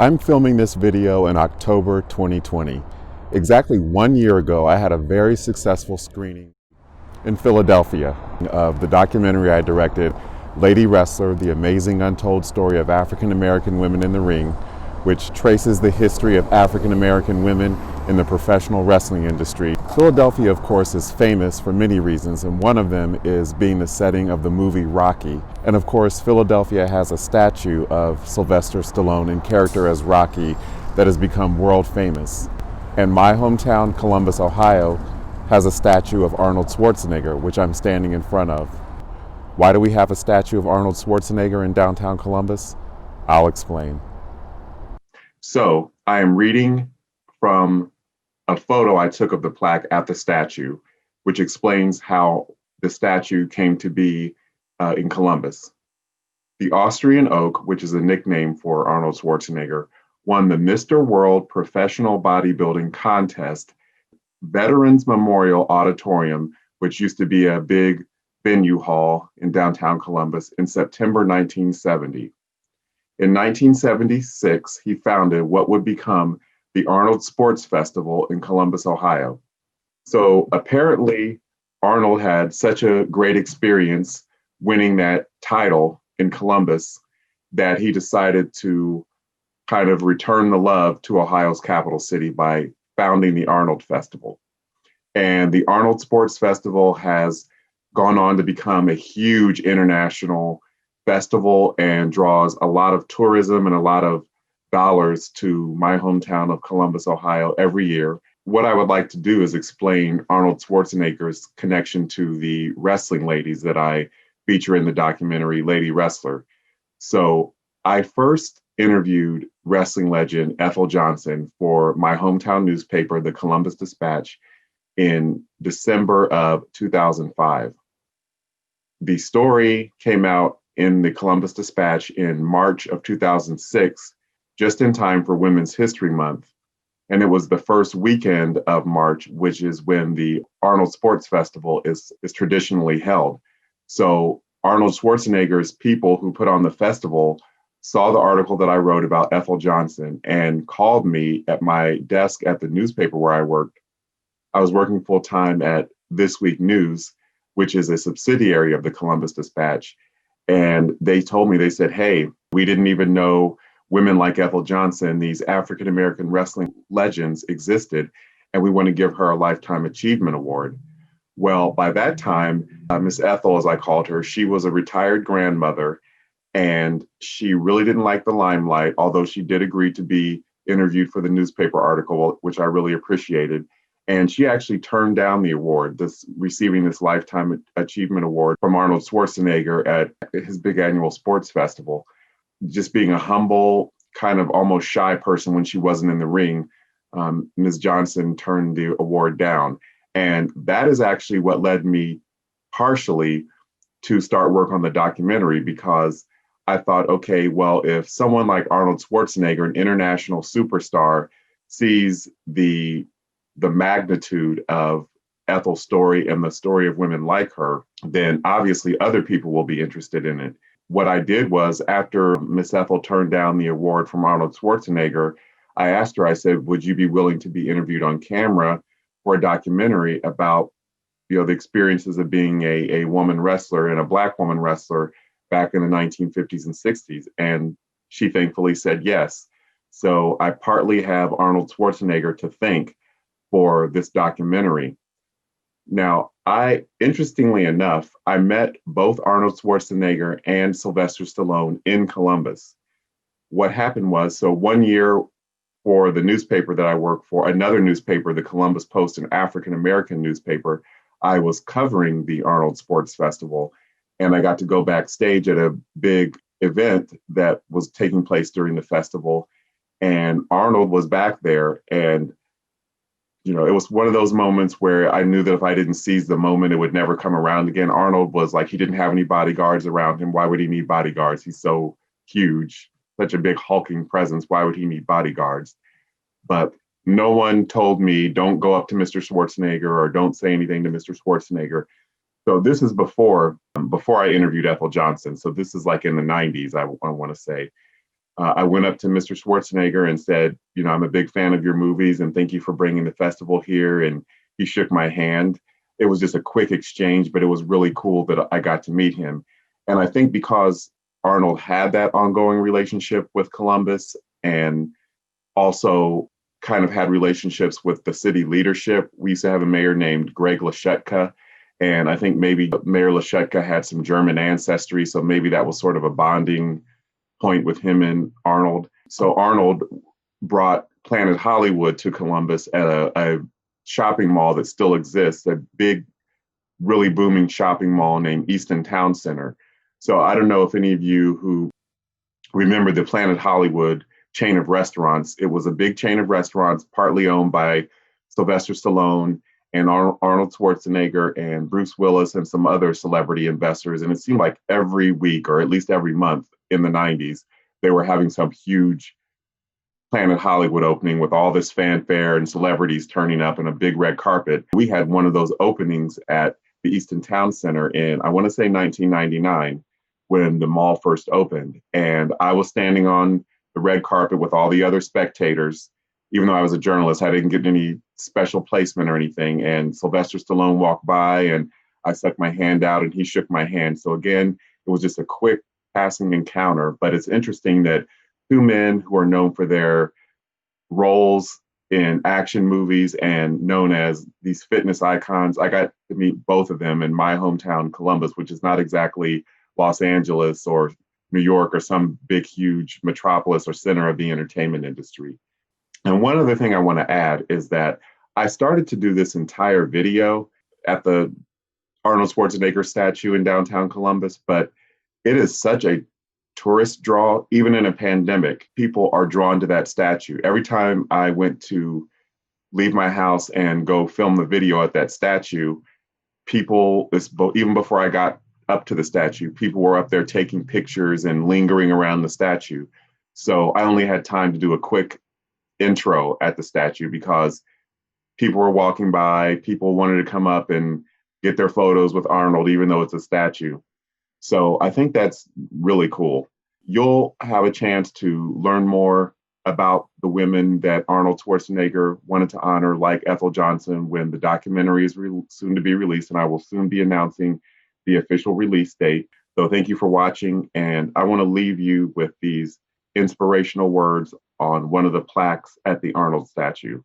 I'm filming this video in October 2020. Exactly 1 year ago, I had a very successful screening in Philadelphia of the documentary I directed, Lady Wrestler, The Amazing Untold Story of African American Women in the Ring, which traces the history of African American women in the professional wrestling industry. Philadelphia, of course, is famous for many reasons, and one of them is being the setting of the movie Rocky. And of course, Philadelphia has a statue of Sylvester Stallone in character as Rocky that has become world famous. And my hometown, Columbus, Ohio, has a statue of Arnold Schwarzenegger, which I'm standing in front of. Why do we have a statue of Arnold Schwarzenegger in downtown Columbus? I'll explain. So I am reading from a photo I took of the plaque at the statue, which explains how the statue came to be in Columbus. The Austrian Oak, which is a nickname for Arnold Schwarzenegger, won the Mr. World Professional Bodybuilding Contest Veterans Memorial Auditorium, which used to be a big venue hall in downtown Columbus, in September 1970. In 1976, he founded what would become the Arnold Sports Festival in Columbus, Ohio. So apparently, Arnold had such a great experience winning that title in Columbus that he decided to kind of return the love to Ohio's capital city by founding the Arnold Festival. And the Arnold Sports Festival has gone on to become a huge international festival and draws a lot of tourism and a lot of dollars to my hometown of Columbus, Ohio every year. What I would like to do is explain Arnold Schwarzenegger's connection to the wrestling ladies that I feature in the documentary Lady Wrestler. So I first interviewed wrestling legend Ethel Johnson for my hometown newspaper, the Columbus Dispatch, in December of 2005. The story came out in the Columbus Dispatch in March of 2006, just in time for Women's History Month. And it was the first weekend of March, which is when the Arnold Sports Festival is traditionally held. So Arnold Schwarzenegger's people who put on the festival saw the article that I wrote about Ethel Johnson and called me at my desk at the newspaper where I worked. I was working full time at This Week News, which is a subsidiary of the Columbus Dispatch. And they told me, they said, hey, we didn't even know women like Ethel Johnson, these African American wrestling legends, existed, and we want to give her a Lifetime Achievement Award. Well, by that time, Miss Ethel, as I called her, she was a retired grandmother, and she really didn't like the limelight, although she did agree to be interviewed for the newspaper article, which I really appreciated. And she actually turned down the award, receiving this Lifetime Achievement Award from Arnold Schwarzenegger at his big annual sports festival. Just being a humble, kind of almost shy person when she wasn't in the ring, Ms. Johnson turned the award down. And that is actually what led me partially to start work on the documentary, because I thought, okay, well, if someone like Arnold Schwarzenegger, an international superstar, sees the magnitude of Ethel's story and the story of women like her, then obviously other people will be interested in it. What I did was, after Miss Ethel turned down the award from Arnold Schwarzenegger, I asked her, I said, would you be willing to be interviewed on camera for a documentary about, the experiences of being a woman wrestler and a Black woman wrestler back in the 1950s and 60s? And she thankfully said yes. So I partly have Arnold Schwarzenegger to thank for this documentary. Now, interestingly enough, I met both Arnold Schwarzenegger and Sylvester Stallone in Columbus. What happened was, so 1 year for the newspaper that I work for, another newspaper, the Columbus Post, an African American newspaper, I was covering the Arnold Sports Festival, and I got to go backstage at a big event that was taking place during the festival, and Arnold was back there, and it was one of those moments where I knew that if I didn't seize the moment, it would never come around again. Arnold was like, he didn't have any bodyguards around him. Why would he need bodyguards? He's so huge, such a big hulking presence. Why would he need bodyguards? But no one told me, don't go up to Mr. Schwarzenegger or don't say anything to Mr. Schwarzenegger. So this is before I interviewed Ethel Johnson. So this is like in the 90s, I want to say. I went up to Mr. Schwarzenegger and said, you know, I'm a big fan of your movies and thank you for bringing the festival here. And he shook my hand. It was just a quick exchange, but it was really cool that I got to meet him. And I think because Arnold had that ongoing relationship with Columbus and also kind of had relationships with the city leadership. We used to have a mayor named Greg Lashetka, and I think maybe Mayor Lashetka had some German ancestry, so maybe that was sort of a bonding point with him and Arnold. So Arnold brought Planet Hollywood to Columbus at a shopping mall that still exists, a big, really booming shopping mall named Easton Town Center. So I don't know if any of you who remember the Planet Hollywood chain of restaurants. It was a big chain of restaurants, partly owned by Sylvester Stallone and Arnold Schwarzenegger and Bruce Willis and some other celebrity investors. And it seemed like every week, or at least every month in the 90s, they were having some huge Planet Hollywood opening with all this fanfare and celebrities turning up in a big red carpet. We had one of those openings at the Easton Town Center in, I want to say 1999, when the mall first opened. And I was standing on the red carpet with all the other spectators. Even though I was a journalist, I didn't get any special placement or anything. And Sylvester Stallone walked by and I stuck my hand out and he shook my hand. So again, it was just a quick passing encounter. But it's interesting that two men who are known for their roles in action movies and known as these fitness icons, I got to meet both of them in my hometown, Columbus, which is not exactly Los Angeles or New York or some big, huge metropolis or center of the entertainment industry. And one other thing I want to add is that I started to do this entire video at the Arnold Schwarzenegger statue in downtown Columbus, but it is such a tourist draw. Even in a pandemic, people are drawn to that statue. Every time I went to leave my house and go film the video at that statue, people, even before I got up to the statue, people were up there taking pictures and lingering around the statue. So I only had time to do a quick intro at the statue because people were walking by, people wanted to come up and get their photos with Arnold, even though it's a statue. So I think that's really cool. You'll have a chance to learn more about the women that Arnold Schwarzenegger wanted to honor, like Ethel Johnson, when the documentary is soon to be released, and I will soon be announcing the official release date. So thank you for watching, and I want to leave you with these inspirational words on one of the plaques at the Arnold statue.